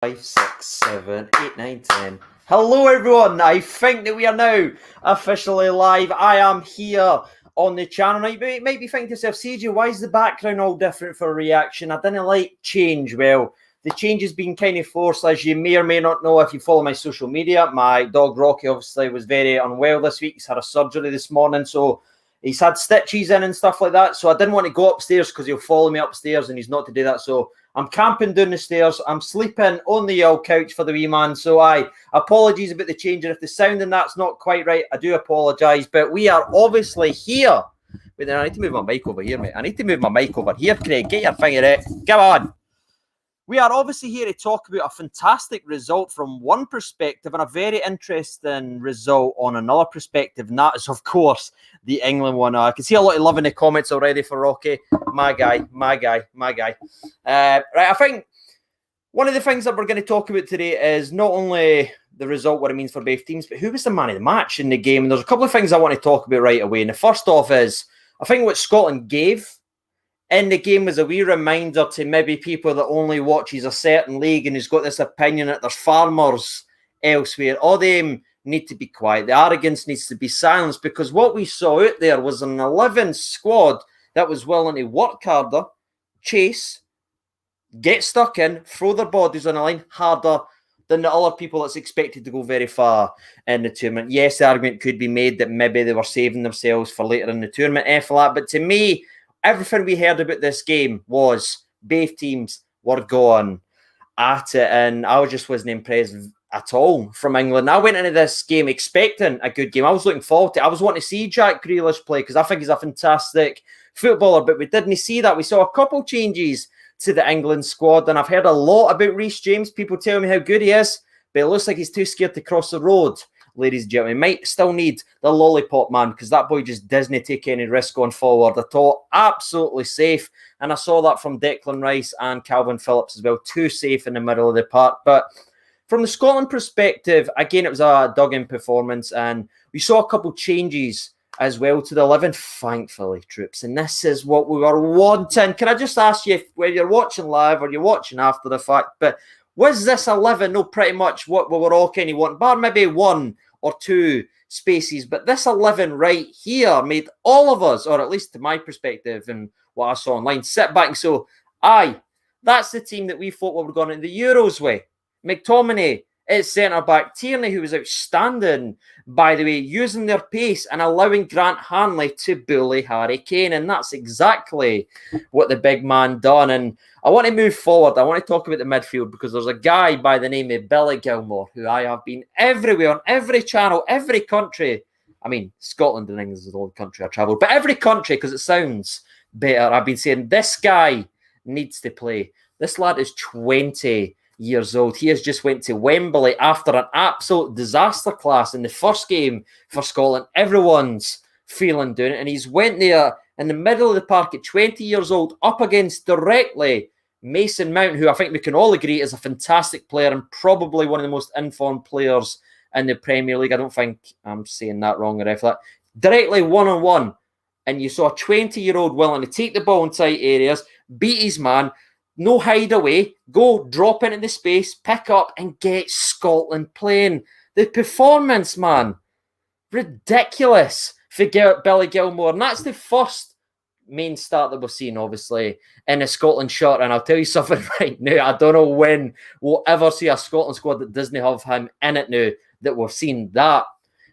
5, 6, 7, 8, 9, 10. Hello everyone, I think that we are now officially live. I am here on the channel. Now you might be thinking to yourself, CJ, why is the background all different for a reaction? I didn't like change. Well, the change has been kind of forced, as you may or may not know if you follow my social media. My dog Rocky obviously was very unwell this week. He's had a surgery this morning, so he's had stitches in and stuff like that. So I didn't want to go upstairs because he'll follow me upstairs and he's not to do that. So I'm camping down the stairs. I'm sleeping on the old couch for the wee man. So apologies about the change. And if the sound and that's not quite right, I do apologise. But we are obviously here. Wait, I need to move my mic over here, mate. I need to move my mic over here, Craig. Get your finger out. Come on. We are obviously here to talk about a fantastic result from one perspective and a very interesting result on another perspective. And that is, of course, the England one. I can see a lot of love in the comments already for Rocky. My guy. Right, I think one of the things that we're going to talk about today is not only the result, what it means for both teams, but who was the man of the match in the game. And there's a couple of things I want to talk about right away. And the first off is, I think what Scotland gave in the game was a wee reminder to maybe people that only watches a certain league and who's got this opinion that there's farmers elsewhere. All them need to be quiet. The arrogance needs to be silenced, because what we saw out there was an 11 squad that was willing to work harder, chase, get stuck in, throw their bodies on the line harder than the other people that's expected to go very far in the tournament. Yes, the argument could be made that maybe they were saving themselves for later in the tournament, but to me, everything we heard about this game was both teams were going at it, and I just wasn't impressed at all from England. I went into this game expecting a good game. I was looking forward to it. I was wanting to see Jack Grealish play because I think he's a fantastic footballer, but we didn't see that. We saw a couple changes to the England squad, and I've heard a lot about Reece James. People tell me how good he is, but it looks like he's too scared to cross the road. Ladies and gentlemen, might still need the lollipop man, because that boy just doesn't take any risk going forward at all. Absolutely safe. And I saw that from Declan Rice and Calvin Phillips as well. Too safe in the middle of the park. But from the Scotland perspective, again, it was a dug-in performance. And we saw a couple changes as well to the 11, thankfully, troops. And this is what we were wanting. Can I just ask you, whether you're watching live or you're watching after the fact, but was this 11, no, pretty much what we were all kind of wanting, bar maybe one or two spaces, but this 11 right here made all of us, or at least to my perspective and what I saw online, sit back and so, that's the team that we thought we were going in the Euros way. Mick Tommeny at centre-back, Tierney, who was outstanding, by the way, using their pace and allowing Grant Hanley to bully Harry Kane, and that's exactly what the big man done. And I want to move forward. I want to talk about the midfield, because there's a guy by the name of Billy Gilmour, who I have been everywhere, on every channel, every country. I mean, Scotland and England is the only country I travelled, but every country, because it sounds better. I've been saying, this guy needs to play. This lad is 20 years old. He has just went to Wembley after an absolute disaster class in the first game for Scotland. Everyone's feeling down it, and he's went there in the middle of the park at 20 years old, up against directly Mason Mount, who I think we can all agree is a fantastic player and probably one of the most informed players in the Premier League. I don't think I'm saying that wrong or anything. Directly one-on-one, and you saw a 20-year-old willing to take the ball in tight areas, beat his man, no hideaway, go drop into the space, pick up and get Scotland playing. The performance, man, ridiculous for Billy Gilmour. And that's the first main start that we've seen, obviously, in a Scotland shirt. And I'll tell you something right now, I don't know when we'll ever see a Scotland squad that doesn't have him in it now, that we've seen that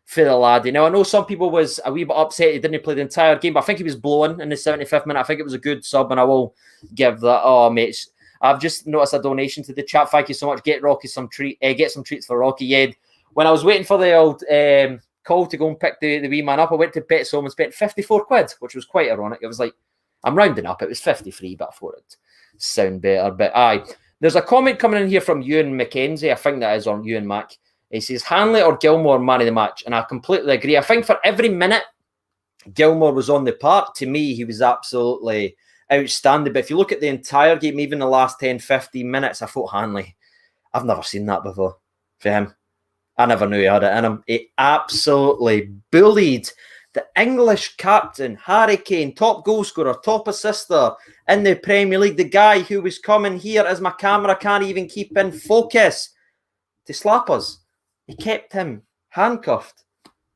for the lad. You know, I know some people was a wee bit upset he didn't play the entire game, but I think he was blowing in the 75th minute. I think it was a good sub, and I will give that. Oh, mate, I've just noticed a donation to the chat. Thank you so much. Get Rocky some get some treats for Rocky. Yeah, when I was waiting for the old call to go and pick the wee man up, I went to Pets Home and spent 54 quid, which was quite ironic. It was like, I'm rounding up, it was 53, but I thought it'd sound better. But there's a comment coming in here from Ewan McKenzie. I think that is on Ewan Mac. He says, Hanley or Gilmour man of the match? And I completely agree. I think for every minute Gilmour was on the park, to me, he was absolutely outstanding. But if you look at the entire game, even the last 10, 15 minutes, I thought Hanley, I've never seen that before for him. I never knew he had it in him. He absolutely bullied the English captain, Harry Kane, top goal scorer, top assister in the Premier League, the guy who was coming here as my camera can't even keep in focus to slap us. He kept him handcuffed.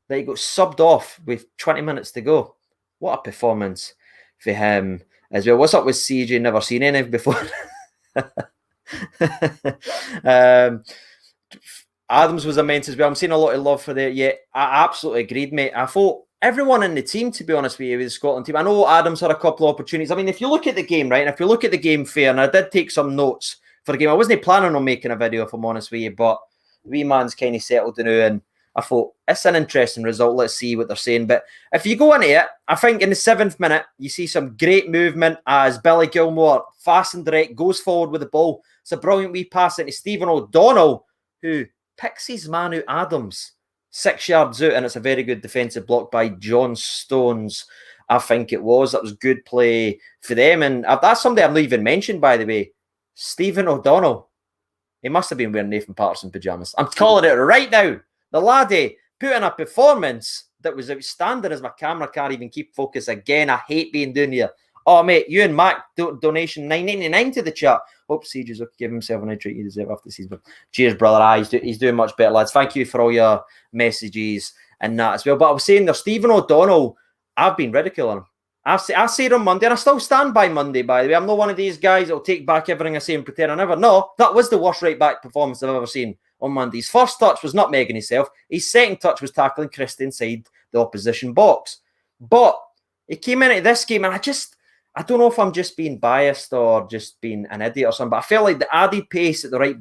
That he got subbed off with 20 minutes to go. What a performance for him as well. What's up with CJ? Never seen any before. Adams was immense as well. I'm seeing a lot of love for that. Yeah, I absolutely agreed, mate. I thought everyone in the team, to be honest with you, with the Scotland team, I know Adams had a couple of opportunities. I mean, if you look at the game, right, and if you look at the game fair, and I did take some notes for the game, I wasn't planning on making a video, if I'm honest with you, but the wee man's kind of settled now, and I thought, it's an interesting result. Let's see what they're saying. But if you go into it, I think in the 7th minute, you see some great movement as Billy Gilmour, fast and direct, goes forward with the ball. It's a brilliant wee pass into Stephen O'Donnell, who picks his man out Adams 6 yards out, and it's a very good defensive block by John Stones, I think it was. That was good play for them. And that's somebody I've not even mentioned, by the way. Stephen O'Donnell. He must have been wearing Nathan Patterson pyjamas. I'm calling it right now. The laddie put in a performance that was outstanding as my camera can't even keep focus again. I hate being down here. Oh, mate, you and Mac, donation $9.99 to the chat. Hope CJ's will give himself an treat he deserves after the season. Cheers, brother. He's doing much better, lads. Thank you for all your messages and that as well. But I was saying there, Stephen O'Donnell, I've been ridiculing him. I said on Monday, and I still stand by Monday, by the way. I'm not one of these guys that will take back everything I say and pretend I never. No, that was the worst right-back performance I've ever seen on Monday. His first touch was not Megan himself. His second touch was tackling Christie inside the opposition box. But he came into this game, and I don't know if I'm just being biased or just being an idiot or something, but I felt like the added pace at the right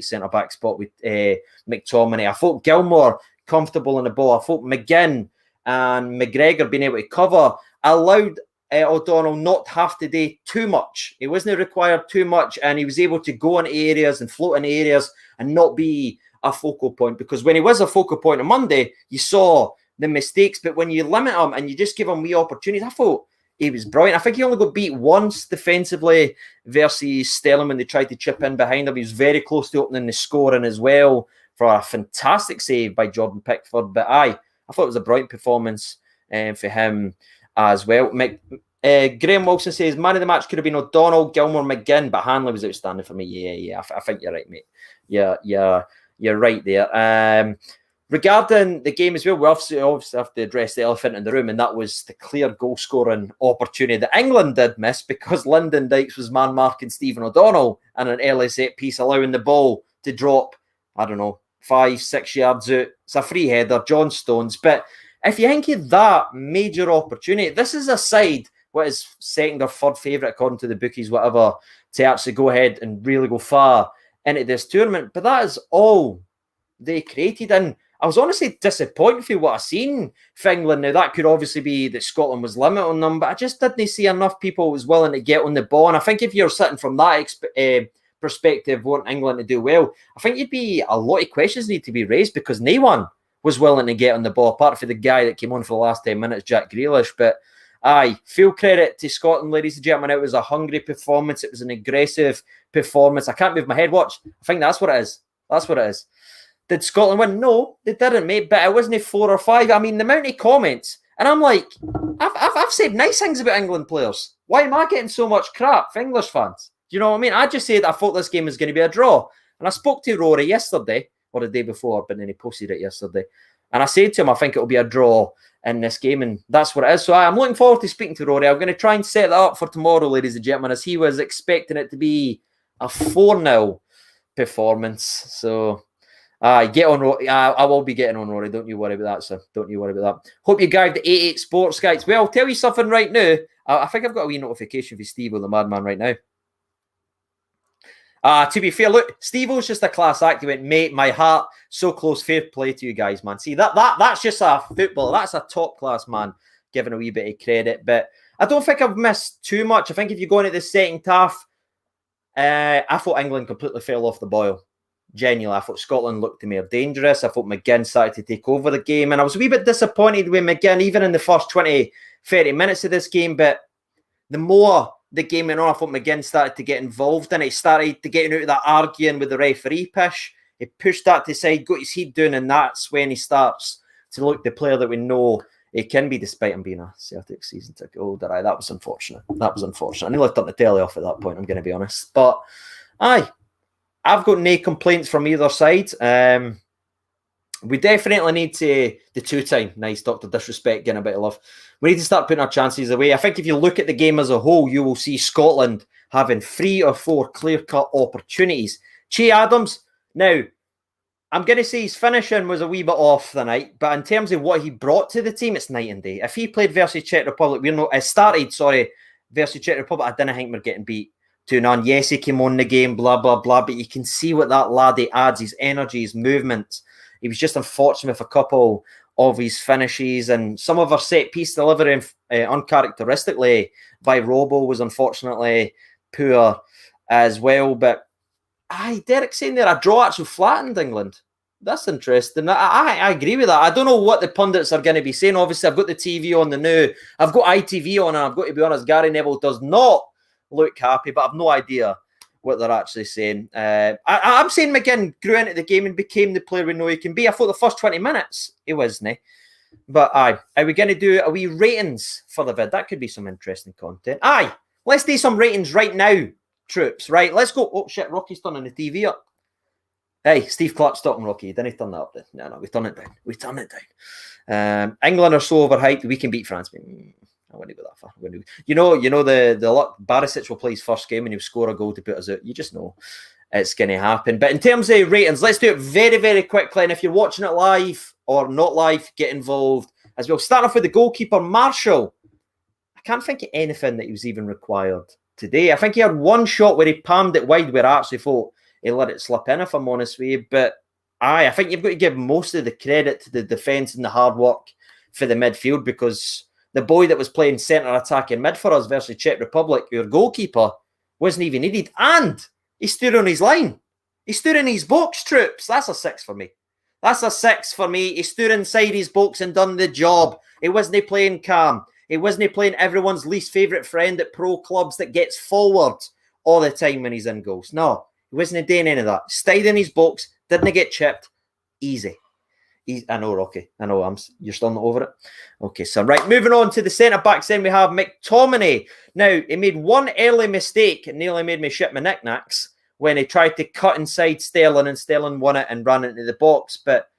centre-back spot with Mick Tommeny. I thought Gilmore comfortable in the ball. I thought McGinn and McGregor being able to cover allowed O'Donnell not to have to do too much. He wasn't required too much, and he was able to go into areas and float in areas and not be a focal point, because when he was a focal point on Monday, you saw the mistakes, but when you limit him and you just give him wee opportunities, I thought he was brilliant. I think he only got beat once defensively versus Sterling when they tried to chip in behind him. He was very close to opening the scoring as well for a fantastic save by Jordan Pickford. But I thought it was a brilliant performance for him as well. Graham Wilson says, man of the match could have been O'Donnell, Gilmore, McGinn, but Hanley was outstanding for me. Yeah. I think you're right, mate. Yeah, you're right there. Regarding the game as well, we obviously have to address the elephant in the room, and that was the clear goal-scoring opportunity that England did miss because Lyndon Dykes was man-marking Stephen O'Donnell and an early set-piece, allowing the ball to drop, 5-6 yards out. It's a free header, John Stones. But if you think of that major opportunity, this is a side what is second or third favourite according to the bookies, whatever, to actually go ahead and really go far into this tournament. But that is all they created, and I was honestly disappointed for what I seen for England. Now, that could obviously be that Scotland was limited on them, but I just didn't see enough people who was willing to get on the ball. And I think if you're sitting from that perspective, wanting England to do well, I think you'd be a lot of questions need to be raised because no one was willing to get on the ball, apart from the guy that came on for the last 10 minutes, Jack Grealish. But full credit to Scotland, ladies and gentlemen. It was a hungry performance. It was an aggressive performance. I can't move my head. Watch. I think that's what it is. That's what it is. Did Scotland win? No, they didn't, mate. But it wasn't 4 or 5. I mean, the amount of comments, and I'm like, I've said nice things about England players. Why am I getting so much crap for English fans? Do you know what I mean? I just said I thought this game was going to be a draw, and I spoke to Rory yesterday or the day before, but then he posted it yesterday, and I said to him, I think it'll be a draw in this game, and that's what it is. So I'm looking forward to speaking to Rory. I'm going to try and set that up for tomorrow, ladies and gentlemen, as he was expecting it to be a 4-0 performance. So. Get on Rory. I will be getting on Rory. Don't you worry about that, sir. Don't you worry about that. Hope you guys the 88 Sports guys. Well, I'll tell you something right now. I think I've got a wee notification for Steve-O, the madman, right now. To be fair, look, Steve-O's just a class act. He went, mate, my heart, so close. Fair play to you guys, man. See, that's just a footballer. That's a top-class man, giving a wee bit of credit. But I don't think I've missed too much. I think if you go into the second half, I thought England completely fell off the boil. Genuinely, I thought Scotland looked to me dangerous. I thought McGinn started to take over the game, and I was a wee bit disappointed with McGinn, even in the first 20, 30 minutes of this game. But the more the game went on, I thought McGinn started to get involved in it. He started to get out of that arguing with the referee push. He pushed that to the side, got his head down, and that's when he starts to look the player that we know It can be despite him being a Celtic season ticket holder. Aye, that was unfortunate. That was unfortunate. I nearly turned the telly off at that point, I'm going to be honest. But, aye, I've got no complaints from either side. We definitely need to, the two-time, nice Dr. Disrespect, getting a bit of love. We need to start putting our chances away. I think if you look at the game as a whole, you will see Scotland having 3 or 4 clear-cut opportunities. Che Adams, now, I'm going to say his finishing was a wee bit off the night, but in terms of what he brought to the team, it's night and day. If he played versus Czech Republic, versus Czech Republic, I didn't think we're getting beat 2-0. Yes, he came on the game, blah, blah, blah, but you can see what that laddie adds, his energy, his movements. He was just unfortunate with a couple of his finishes, and some of our set-piece delivery, uncharacteristically, by Robo was unfortunately poor as well, but Derek's saying there, a draw actually flattened England. That's interesting. I agree with that. I don't know what the pundits are going to be saying. Obviously, I've got the TV on the now. I've got ITV on, and I've got to be honest, Gary Neville does not look happy, but I've no idea what they're actually saying. I'm saying McGinn grew into the game and became the player we know he can be. I thought the first 20 minutes, he wasn't. But are we going to do a wee ratings for the vid? That could be some interesting content. Let's do some ratings right now. Troops, right? Let's go. Oh shit, Rocky's turning the TV up. Hey, Steve Clark's talking Rocky. Didn't he turn that up then? No, we turn it down. England are so overhyped, we can beat France. I wouldn't go that far. You know the luck. Barisic will play his first game and he'll score a goal to put us out. You just know it's going to happen. But in terms of ratings, let's do it very, very quickly. And if you're watching it live or not live, get involved as well. Start off with the goalkeeper, Marshall. I can't think of anything that he was even required today. I think he had one shot where he palmed it wide where I actually thought he let it slip in, if I'm honest with you. But I think you've got to give most of the credit to the defence and the hard work for the midfield, because the boy that was playing centre attacking mid for us versus Czech Republic, your goalkeeper, wasn't even needed. And he stood on his line. He stood in his box, troops. That's a 6 for me. That's a 6 for me. He stood inside his box and done the job. He wasn't playing calm. He wasn't playing everyone's least favourite friend at pro clubs that gets forward all the time when he's in goals. No, he wasn't doing any of that. Stayed in his box, didn't get chipped. Easy. I know, Rocky. I know. You're still not over it? Okay, so right, moving on to the centre-backs, then we have Mick Tommeny. Now, he made one early mistake and nearly made me shit my knickknacks when he tried to cut inside Sterling, and Sterling won it and ran into the box. But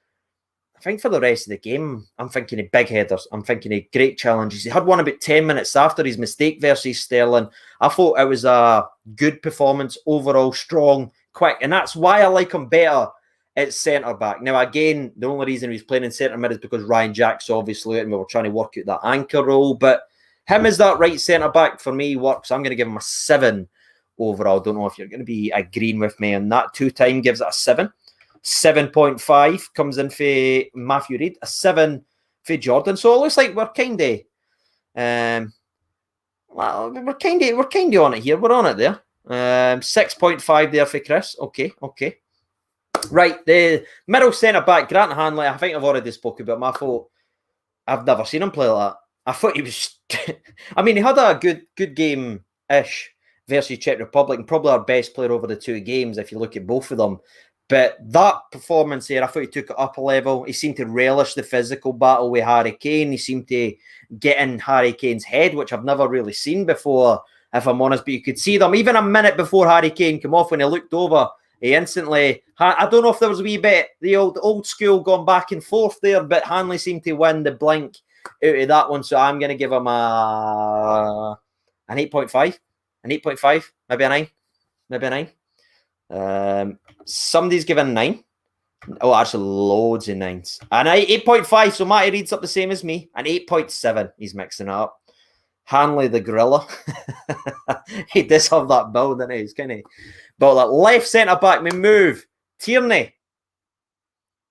I think for the rest of the game, I'm thinking of big headers. I'm thinking of great challenges. He had one about 10 minutes after his mistake versus Sterling. I thought it was a good performance, overall strong, quick. And that's why I like him better at centre-back. Now, again, the only reason he's playing in centre-mid is because Ryan Jack's obviously, and we were trying to work out that anchor role. But him as that right centre-back for me works. I'm going to give him a 7 overall. Don't know if you're going to be agreeing with me on that. 2-time gives it a 7. 7.5 comes in for Matthew Reid, a 7 for Jordan. So it looks like we're kind of, we're kind of on it here. We're on it there. 6.5 there for Chris. Okay. Right, the middle centre back, Grant Hanley. I think I've already spoken about him. I thought I've never seen him play like that. I thought he was. I mean, he had a good game ish versus Czech Republic, and probably our best player over the 2 games if you look at both of them. But that performance here, I thought he took it up a level. He seemed to relish the physical battle with Harry Kane. He seemed to get in Harry Kane's head, which I've never really seen before, if I'm honest. But you could see them even a minute before Harry Kane came off, when he looked over, he instantly, I don't know if there was a wee bit, the old school gone back and forth there, but Hanley seemed to win the blink out of that one. So I'm going to give him an 8.5, maybe a 9. Somebody's given 9. Oh, actually, loads of 9s. And 8.5, so Matty Reid's up the same as me. And 8.7, he's mixing it up. Hanley the gorilla. He does have that build, doesn't he? He's kind of built that. Left centre-back, we move. Tierney.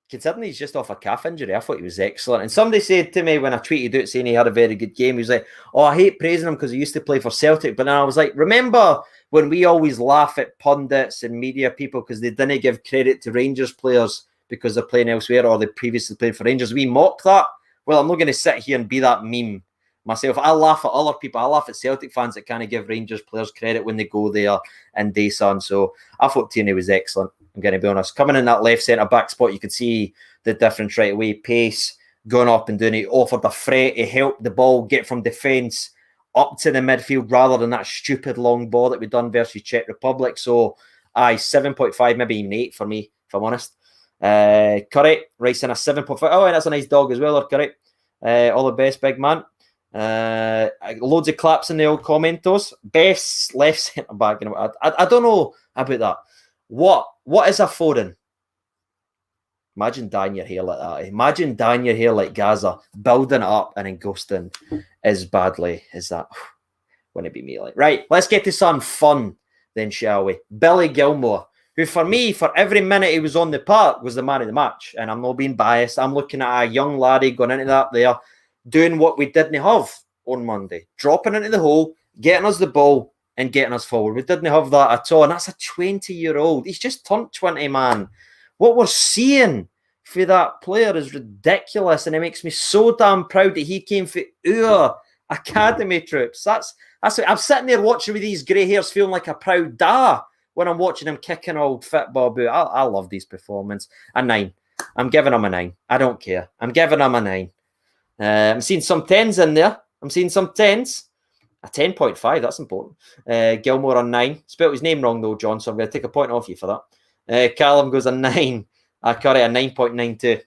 Considering he's just off a calf injury, I thought he was excellent. And somebody said to me when I tweeted out saying he had a very good game, he was like, oh, I hate praising him because he used to play for Celtic. But then I was like, remember when we always laugh at pundits and media people because they didn't give credit to Rangers players because they're playing elsewhere or they previously played for Rangers? We mock that. Well, I'm not going to sit here and be that meme myself. I laugh at other people. I laugh at Celtic fans that kind of give Rangers players credit when they go there and day sun. So I thought Tierney was excellent. I'm going to be honest. Coming in that left centre-back spot, you could see the difference right away. Pace, going up and doing it. He offered a threat. He helped the ball get from defence up to the midfield rather than that stupid long ball that we done versus Czech Republic. So, 7.5, maybe even 8 for me, if I'm honest. Curry, right in a 7.5. Oh, and that's a nice dog as well, or Curry. All the best, big man. Loads of claps in the old commentos. Best left centre back. I don't know about that. What is a foreign? Imagine dyeing your hair like that. Imagine dyeing your hair like Gaza, building it up and then ghosting as badly as that. Wouldn't it be me? Right, let's get to some fun then, shall we? Billy Gilmour, who for me, for every minute he was on the park, was the man of the match. And I'm not being biased. I'm looking at a young laddie going into that there, doing what we didn't have on Monday. Dropping into the hole, getting us the ball and getting us forward. We didn't have that at all. And that's a 20-year-old. He's just turned 20, man. What we're seeing for that player is ridiculous. And it makes me so damn proud that he came for our academy troops. That's I'm sitting there watching with these grey hairs feeling like a proud dad when I'm watching him kicking old football boot. I love these performances. A 9. I'm giving him a 9. I don't care. I'm giving him a 9. I'm seeing some 10s in there. I'm seeing some 10s. A 10.5, that's important. Gilmore on 9. Spelled his name wrong though, John, so I'm going to take a point off you for that. Callum goes a 9. Curry a 9.92.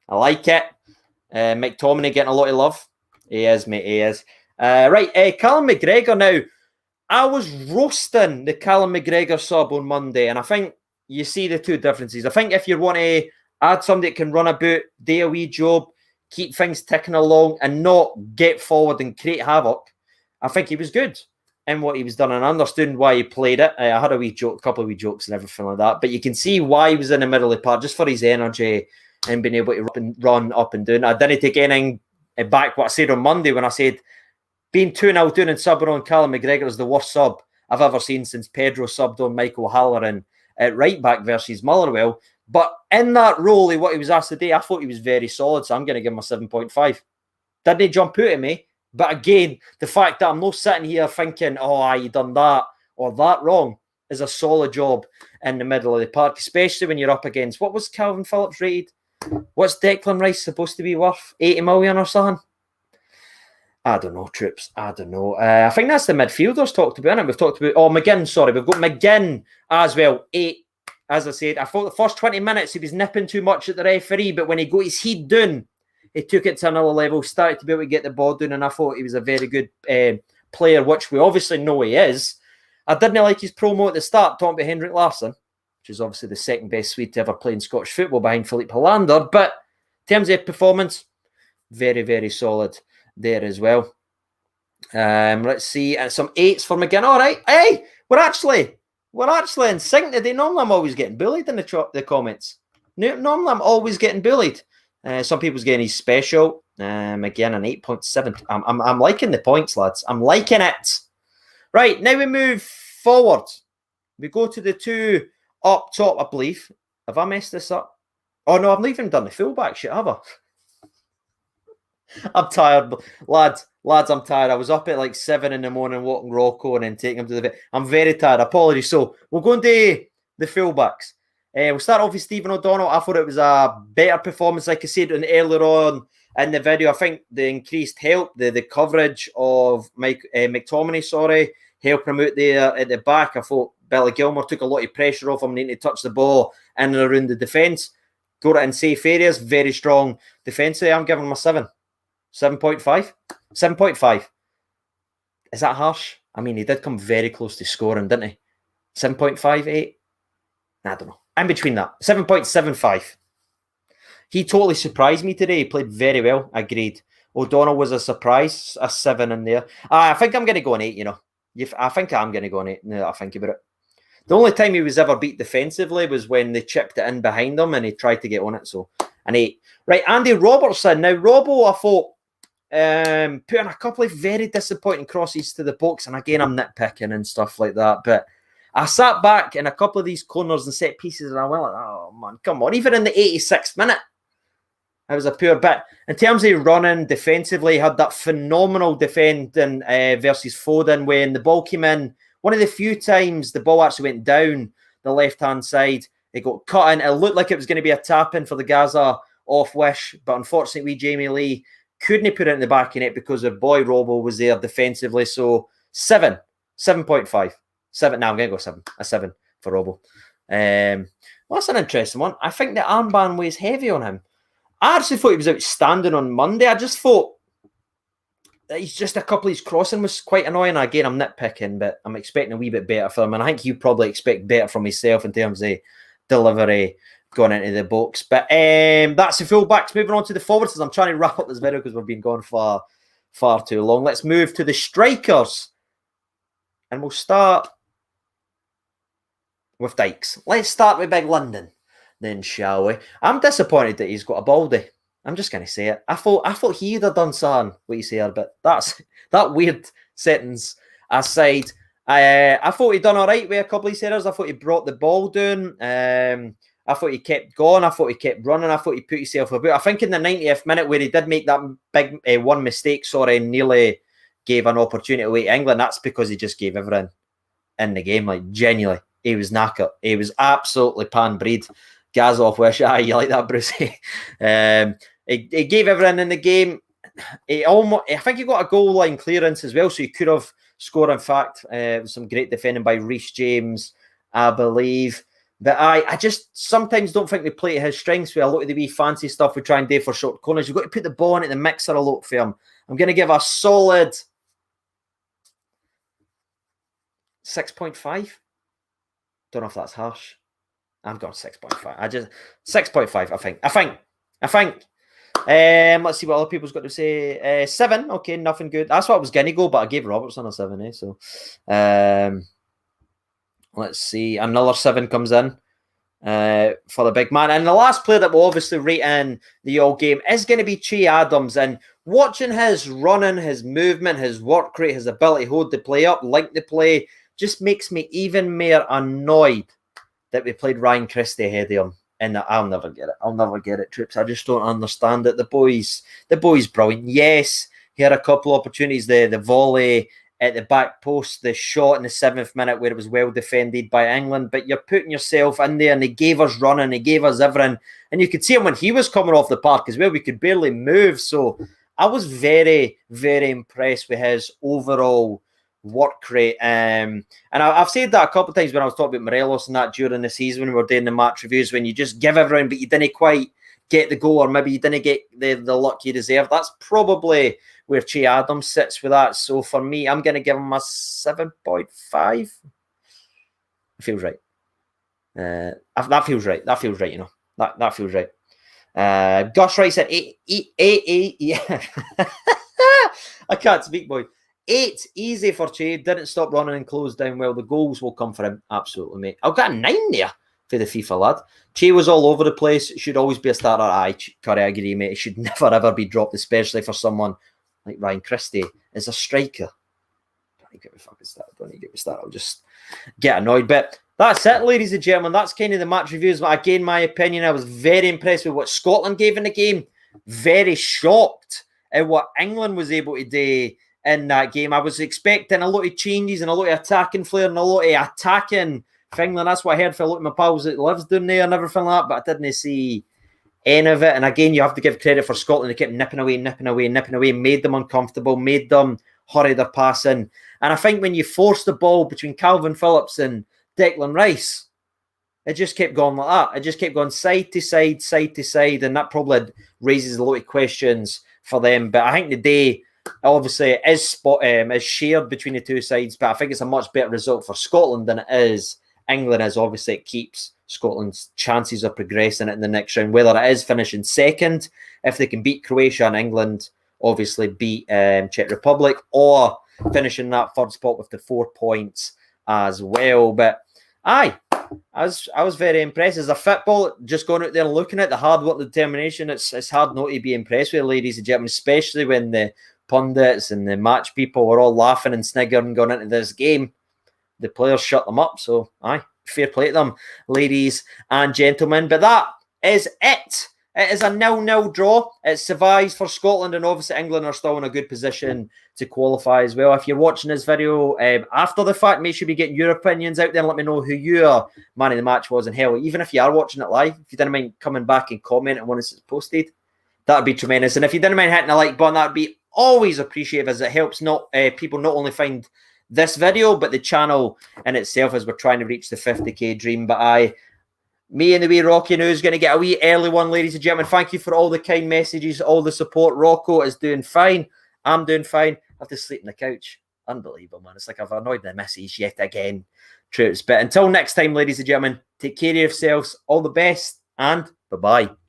I like it. Mick Tommeny getting a lot of love. He is, mate, he is. Right, Callum McGregor now. I was roasting the Callum McGregor sub on Monday, and I think you see the two differences. I think if you want to add somebody that can run about, do a wee job, keep things ticking along, and not get forward and create havoc, I think he was good in what he was done, and I understood why he played it. I had a couple of wee jokes and everything like that, but you can see why he was in the middle of the park, just for his energy and being able to run up and down. I didn't take anything back what I said on Monday when I said being 2-0 down and subbing on Callum McGregor is the worst sub I've ever seen since Pedro subbed on Michael Halloran at right back versus Motherwell. But in that role, what he was asked today, I thought he was very solid, so I'm going to give him a 7.5. Didn't he jump out at me? But again, the fact that I'm not sitting here thinking, you done that or that wrong, is a solid job in the middle of the park, especially when you're up against, what was Calvin Phillips rated? What's Declan Rice supposed to be worth? 80 million or something? I don't know, troops. I don't know. I think that's the midfielders talked about, it? We've talked about, McGinn, sorry. We've got McGinn as well, 8. As I said, I thought the first 20 minutes he was nipping too much at the referee, but when he got his heat down, he took it to another level, started to be able to get the ball down, and I thought he was a very good player, which we obviously know he is. I didn't like his promo at the start, talking about Henrik Larsson, which is obviously the second best Swede to ever play in Scottish football behind Philippe Hollander, but in terms of performance, very, very solid there as well. Let's see, some 8s for McGinn. All right, hey, we're actually in sync today. Normally I'm always getting bullied in the comments. Normally I'm always getting bullied. Some people's getting his special. Again, an 8.7. I'm liking the points, lads. I'm liking it. Right, now we move forward. We go to the two up top, I believe. Have I messed this up? Oh, no, I've not even done the fullback shit, have I? I'm tired. Lads, I'm tired. I was up at like 7 in the morning walking Rocco and then taking him to the vet. I'm very tired. Apologies. So we'll go into the fullbacks. We'll start off with Stephen O'Donnell. I thought it was a better performance, like I said earlier on in the video. I think the increased help, the coverage of Mick Tommeny, helping him out there at the back. I thought Billy Gilmour took a lot of pressure off him, needing to touch the ball in and around the defence. Got it in safe areas. Very strong defence. I'm giving him a 7. 7.5? 7.5. Is that harsh? I mean, he did come very close to scoring, didn't he? 7.5, 8? I don't know. In between that. 7.75. He totally surprised me today. He played very well. Agreed. O'Donnell was a surprise. A 7 in there. I think I'm going to go an 8, you know. I think I'm going to go an 8 now that I think about it. The only time he was ever beat defensively was when they chipped it in behind him and he tried to get on it. So, an 8. Right, Andy Robertson. Now, Robbo, I thought, put in a couple of very disappointing crosses to the box. And again, I'm nitpicking and stuff like that. But I sat back in a couple of these corners and set pieces and I went like, oh, man, come on. Even in the 86th minute, it was a poor bit. In terms of running defensively, he had that phenomenal defending versus Foden when the ball came in. One of the few times the ball actually went down the left-hand side. It got cut in. It looked like it was going to be a tap-in for the Gaza off wish, but unfortunately, Jamie Lee couldn't put it in the back of net because her boy Robbo was there defensively. So 7.5. 7. Now I'm going to go 7. A 7 for Robbo. Well, that's an interesting one. I think the armband weighs heavy on him. I actually thought he was outstanding on Monday. I just thought that he's just a couple of his crossing was quite annoying. Again, I'm nitpicking, but I'm expecting a wee bit better from him. And I think you probably expect better from himself in terms of delivery going into the box. But that's the fullbacks. Moving on to the forwards, as I'm trying to wrap up this video because we've been gone far too long. Let's move to the strikers. And we'll start with Dykes. Let's start with Big London then, shall we? I'm disappointed that he's got a baldy. I'm just going to say it. I thought he'd have done something, what you say, but that weird sentence aside, I thought he'd done all right with a couple of his headers. I thought he brought the ball down. I thought he kept going. I thought he kept running. I thought he put himself about. I think in the 90th minute where he did make that big one mistake, and nearly gave an opportunity away to England, that's because he just gave everything in the game. Like, genuinely, he was knackered. He was absolutely pan-breed. Gaz off wish. You like that, Bruce? He gave everything in the game. I think he got a goal line clearance as well, so he could have scored. In fact, some great defending by Reece James, I believe. But I just sometimes don't think they play to his strengths with a lot of the wee fancy stuff we try and do for short corners. You've got to put the ball into the mixer a lot for him. I'm going to give a solid 6.5. Don't know if that's harsh. I've got 6.5. 6.5. I think. Let's see what other people's got to say. 7. Okay, nothing good. That's what I was going to go, but I gave Robertson a 7. So, let's see. Another 7 comes in for the big man. And the last player that will obviously rate in the all game is going to be Che Adams. And watching his running, his movement, his work rate, his ability to hold the play up, link the play, just makes me even more annoyed that we played Ryan Christie ahead of him. And I'll never get it, troops. I just don't understand it. The boy's brilliant. Yes, he had a couple of opportunities. The volley at the back post, the shot in the 7th minute where it was well defended by England. But you're putting yourself in there, and he gave us running, he gave us everything. And you could see him when he was coming off the park as well. We could barely move. So I was very, very impressed with his overall work rate. And I've said that a couple of times when I was talking about Morelos and that during the season when we were doing the match reviews, when you just give everyone but you didn't quite get the goal, or maybe you didn't get the luck you deserve. That's probably where Che Adams sits with that. So for me, I'm going to give him a 7.5. It feels right. That feels right. That feels right, you know. That feels right. Gus writes at 8. Yeah. I can't speak, boy. 8, easy for Che. Didn't stop running and closed down well. The goals will come for him. Absolutely, mate. I've got a 9 there for the FIFA lad. Che was all over the place. Should always be a starter. Curry, I agree, mate. It should never, ever be dropped, especially for someone like Ryan Christie as a striker. Don't get me fucking started. I'll just get annoyed. But that's it, ladies and gentlemen. That's kind of the match reviews. But again, my opinion, I was very impressed with what Scotland gave in the game. Very shocked at what England was able to do in that game. I was expecting a lot of changes and a lot of attacking flair and a lot of attacking for England. That's what I heard for a lot of my pals that lives down there and everything like that, but I didn't see any of it. And again, you have to give credit for Scotland. They kept nipping away, made them uncomfortable, made them hurry their passing. And I think when you force the ball between Calvin Phillips and Declan Rice, it just kept going like that. It just kept going side to side, and that probably raises a lot of questions for them. But I think the day, obviously, it is shared between the two sides, but I think it's a much better result for Scotland than it is England. As obviously it keeps Scotland's chances of progressing in the next round, whether it is finishing second, if they can beat Croatia, and England obviously beat Czech Republic, or finishing that third spot with the 4 points as well. But I was very impressed. As a football, just going out there and looking at the hard work, the determination, it's hard not to be impressed with, ladies and gentlemen, especially when the pundits and the match people were all laughing and sniggering going into this game. The players shut them up. So, fair play to them, ladies and gentlemen. But that is it It is a 0-0 draw. It survives for Scotland, and obviously England are still in a good position to qualify as well. If you're watching this video after the fact, make sure you get your opinions out there and let me know who your man of the match was. And hell, even if you are watching it live, if you didn't mind coming back and commenting when it's posted, that'd be tremendous. And if you didn't mind hitting the like button, that'd be always appreciated, as it helps people not only find this video, but the channel in itself, as we're trying to reach the 50k dream. But me and the wee Rocky now is going to get a wee early one, ladies and gentlemen. Thank you for all the kind messages, all the support. Rocco is doing fine. I'm doing fine. I have to sleep on the couch. Unbelievable, man. It's like I've annoyed the missus yet again. Troops. But until next time, ladies and gentlemen, take care of yourselves. All the best, and bye-bye.